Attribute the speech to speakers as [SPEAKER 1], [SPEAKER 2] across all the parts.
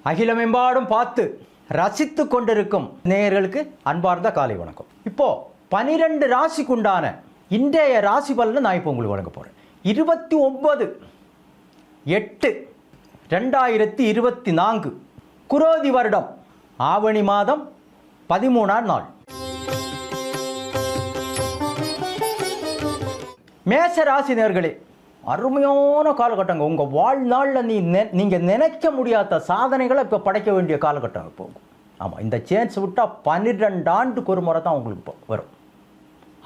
[SPEAKER 1] அகிலமெம்பாடும் பார்த்து ரசித்து கொண்டிருக்கும் நேயர்களுக்கு அன்பார்ந்த காலை வணக்கம். இப்போ 12 ராசிக்குண்டான இன்றைய ராசி பலனை நான் இப்போ உங்களுக்கு வழங்க போகிறேன். 29/8/2024 குரோதி வருடம் ஆவணி மாதம் 13ஆம் நாள். மேச ராசி நேயர்களே, அருமையான காலகட்டங்க. உங்கள் வாழ்நாளில் நீங்கள் நினைக்க முடியாத சாதனைகளை இப்போ படைக்க வேண்டிய காலகட்டம் போகும். ஆமாம், இந்த சேன்ஸ் விட்டால் 12 ஆண்டுக்கு ஒரு முறை தான் உங்களுக்கு வரும்.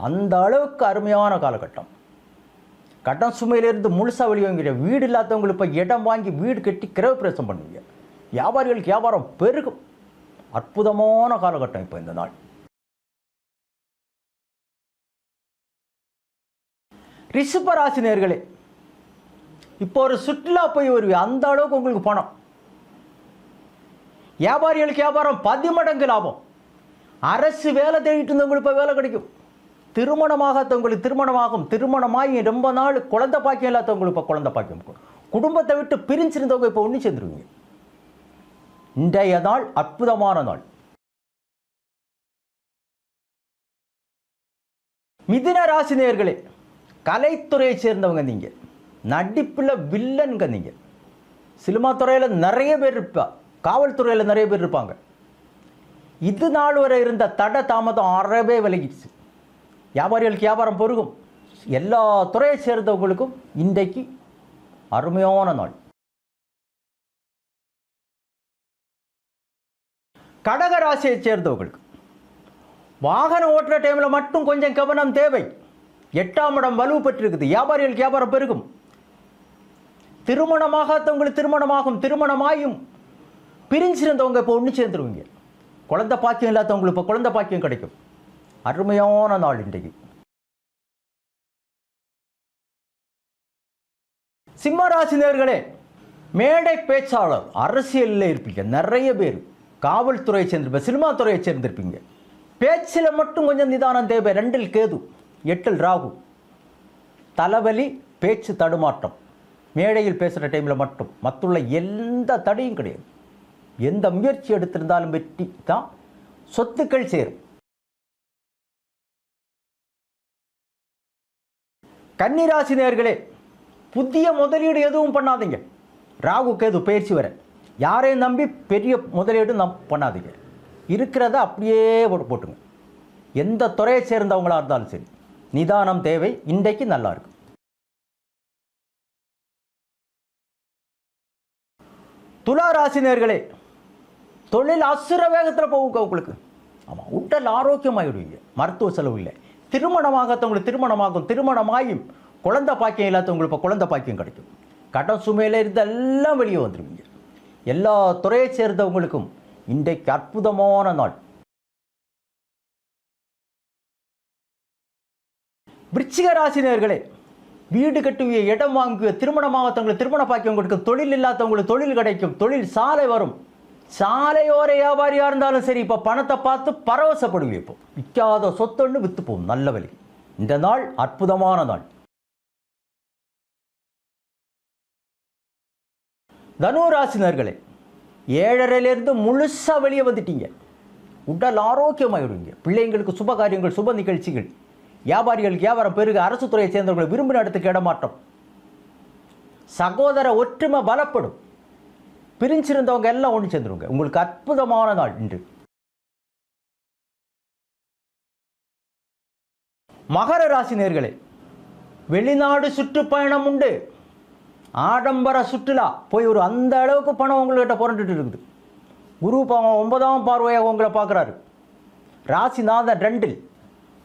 [SPEAKER 1] அந்த அளவுக்கு அருமையான காலகட்டம். கடன் சுமையிலிருந்து முழுசாக வெளியே வீடு இல்லாதவங்களுக்கு இப்போ இடம் வாங்கி வீடு கட்டி கிரகப்பிரவேசம் பண்ணுவீங்க. வியாபாரிகளுக்கு வியாபாரம் பெருகும். அற்புதமான காலகட்டம் இப்போ இந்த நாள். ரிஷப ராசி நேயர்களே, இப்போ ஒரு சுற்றுலா போய் வருவீங்க. அந்த அளவுக்கு உங்களுக்கு பணம். வியாபாரிகளுக்கு வியாபாரம் 10 மடங்கு லாபம். அரசு வேலை தேடிட்டு இருந்தவங்களுக்கு இப்போ வேலை கிடைக்கும். திருமணமாகாதவங்களுக்கு திருமணமாகும். திருமணமாகி ரொம்ப நாள் குழந்தை பாக்கியம் இல்லாதவங்களுக்கு இப்போ குழந்தை பாக்கியம். குடும்பத்தை விட்டு பிரிஞ்சிருந்தவங்க இப்போ ஒன்று சேர்ந்துருவீங்க. இன்றைய நாள் அற்புதமான நாள். மிதுன ராசி நேயர்களே, கலைத்துறையை சேர்ந்தவங்க நீங்கள். நடிப்பில் வில்லன்க நீங்கள். சினிமா துறையில் நிறைய பேர் இருப்பா, காவல்துறையில் நிறைய பேர் இருப்பாங்க. இது நாள் வரை இருந்த தட தாமதம் அறவே விலகிடுச்சு. வியாபாரிகளுக்கு வியாபாரம் பெருகும். எல்லா துறையை சேர்ந்தவங்களுக்கும் இன்றைக்கு அருமையான நாள். கடக ராசியை சேர்ந்தவர்களுக்கு வாகனம் ஓட்டுற டைமில் மட்டும் கொஞ்சம் கவனம் தேவை. 8ஆம் இடம் வலு பெற்றிருக்குது. வியாபாரிகளுக்கு வியாபாரம் பெருகும். திருமணமாகாதவங்களுக்கு திருமணமாகும். திருமணமாயும் பிரிஞ்சிருந்தவங்க இப்போ ஒன்று சேர்ந்துருவீங்க. குழந்தை பாக்கியம் இல்லாதவங்களுக்கு இப்போ குழந்தை பாக்கியம் கிடைக்கும். அருமையான நாள் இன்றைக்கு. சிம்ம ராசி நேயர்களே, மேடை பேச்சாளர், அரசியலில் இருப்பீங்க. நிறைய பேர் காவல்துறையை சேர்ந்திருப்பீங்க, சினிமா துறையை சேர்ந்திருப்பீங்க. பேச்சில் மட்டும் கொஞ்சம் நிதானம் தேவை. 2இல் கேது, 8இல் ராகு. தலைவலி, பேச்சு தடுமாற்றம். மேடையில் பேசுகிற டைமில் மட்டும். மற்றுள்ள எந்த தடையும் கிடையாது. எந்த முயற்சி எடுத்திருந்தாலும் வெற்றி தான். சொத்துக்கள் சேரும். கன்னிராசி நேயர்களே, புதிய முதலீடு எதுவும் பண்ணாதீங்க. ராகு கேது பயிற்சி வர யாரையும் நம்பி பெரிய முதலீடு பண்ணாதீங்க. இருக்கிறத அப்படியே போட்டுங்க. எந்த துறையை சேர்ந்தவங்களா இருந்தாலும் சரி, நிதானம் தேவை. இன்றைக்கு நல்லா இருக்கு. துலா ராசி நேயர்களே, தொழில் அசுர வேகத்தில் போகுங்க உங்களுக்கு. ஆமாம், உடல் ஆரோக்கியமாகிடுவீங்க. மருத்துவ செலவு இல்லை. திருமணமாகத்தவங்களுக்கு திருமணமாகும். திருமணமாயும் குழந்தை பாக்கியம் இல்லாதவங்களுக்கு இப்போ குழந்தை பாக்கியம் கிடைக்கும். கடன் சுமையில் இருந்து எல்லாம் வெளியே வந்துடுவீங்க. எல்லா துறையை சேர்ந்தவங்களுக்கும் இன்றைக்கு அற்புதமான நாள். விருச்சிக ராசி நேயர்களே, வீடு கட்டுவிய, இடம் வாங்குவிய, திருமணமாகத்தவங்களுக்கு திருமண பாக்கியம் கொடுக்கும். தொழில் இல்லாதவங்களுக்கு தொழில் கிடைக்கும். தொழில் சாலை வரும். சாலையோர வியாபாரியாக இருந்தாலும் சரி, இப்போ பணத்தை பார்த்து பரவசப்படுவீங்க. இப்போ விற்காத சொத்தொன்று விற்று போகும். நல்ல வழி. இந்த நாள் அற்புதமான நாள். தனுராசினர்களே, 7:30லேருந்து முழுசாக வெளியே வந்துட்டீங்க. உடல் ஆரோக்கியமாகிடுவீங்க. பிள்ளைங்களுக்கு சுப காரியங்கள், சுப நிகழ்ச்சிகள். வியாபாரிகளுக்கு வியாபாரம் பெருக. அரசு துறையை சேர்ந்தவர்களை விரும்பின இடத்துக்கு இடமாற்றம். சகோதர ஒற்றுமை பலப்படும். பிரிஞ்சிருந்தவங்க எல்லாம் ஒன்று சேர்ந்துருங்க. உங்களுக்கு அற்புதமான நாள் இன்று. மகர ராசி நேயர்களே, வெளிநாடு சுற்றுப்பயணம் உண்டு. ஆடம்பர சுற்றுலா போய் ஒரு அந்த அளவுக்கு பணம் உங்கள்கிட்ட புரண்டுட்டு இருக்குது. குரு 9ஆம் பார்வையாக உங்களை பார்க்குறாரு. ராசிநாதன் 2இல்.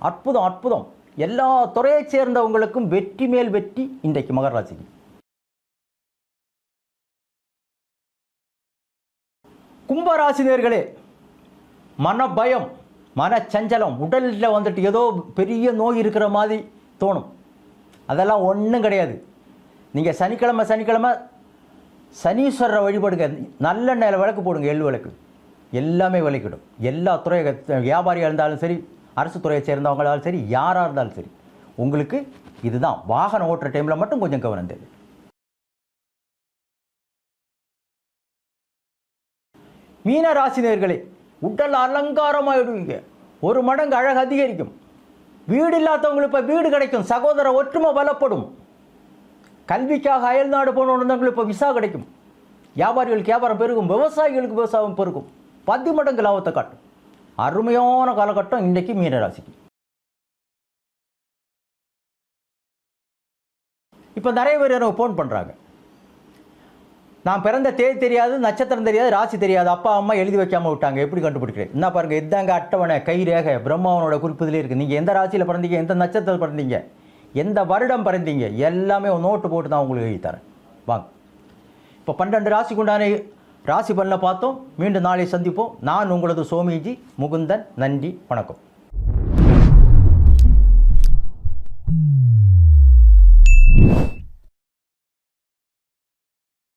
[SPEAKER 1] அற்புதம் அற்புதம். எல்லா துறையை சேர்ந்தவங்களுக்கும் வெற்றி மேல் வெற்றி இன்றைக்கு மகர ராசிக்கு. கும்பராசி நேயர்களே, மன பயம், மனச்சஞ்சலம், உடலில் வந்துட்டு ஏதோ பெரிய நோய் இருக்கிற மாதிரி தோணும். அதெல்லாம் ஒன்றும் கிடையாது. நீங்கள் சனிக்கிழமை சனீஸ்வரரை வழிபடுங்க. நல்ல நேரம் விளக்கு போடுங்க. எள்ளு விளக்கு. எல்லாமே விளக்கிடும். எல்லா துறை வியாபாரியாக இருந்தாலும் சரி, அரசு துறையை சேர்ந்தவங்களாலும் சரி, யாராக இருந்தாலும் சரி, உங்களுக்கு இதுதான். வாகனம் ஓட்டுற டைமில் மட்டும் கொஞ்சம் கவனம் தேவை. மீன ராசினியர்களே, உடல் அலங்காரமாயிடுவீங்க, 1 மடங்கு அழகு அதிகரிக்கும். வீடு இல்லாதவங்களுக்கு இப்போ வீடு கிடைக்கும், சகோதர ஒற்றுமை பலப்படும். கல்விக்காக அயல்நாடு போனவங்களுக்கு இப்போ விசா கிடைக்கும். வியாபாரிகளுக்கு வியாபாரம் பெருகும், விவசாயிகளுக்கு விவசாயம் பெருகும், 10 மடங்கு லாபத்தை காட்டும். அருமையான காலகட்டம் இன்றைக்கி மீனராசிக்கு. இப்போ நிறைய பேர் எனக்கு ஃபோன் பண்ணுறாங்க, நான் பிறந்த தேதி தெரியாது, நட்சத்திரம் தெரியாது, ராசி தெரியாது, அப்பா அம்மா எழுதி வைக்காமல் விட்டாங்க, எப்படி கண்டுபிடிக்கிறேன்? என்ன பாருங்கள், இதாங்க அட்டவணை, கை ரேகை பிரம்மாவனோட குறிப்புதிலே இருக்குது. நீங்கள் எந்த ராசியில் பிறந்தீங்க, எந்த நட்சத்திரத்தில் பிறந்தீங்க, எந்த வருடம் பிறந்தீங்க, எல்லாமே நோட்டு போட்டு தான் உங்களுக்கு எழுதி தரேன். வாங்க, இப்போ 12 ராசிக்கு உண்டான ராசி பலனை பார்த்தோம். மீண்டும் நாளை சந்திப்போம். நான் உங்களது சோமிஜி முகுந்தன். நன்றி, வணக்கம்.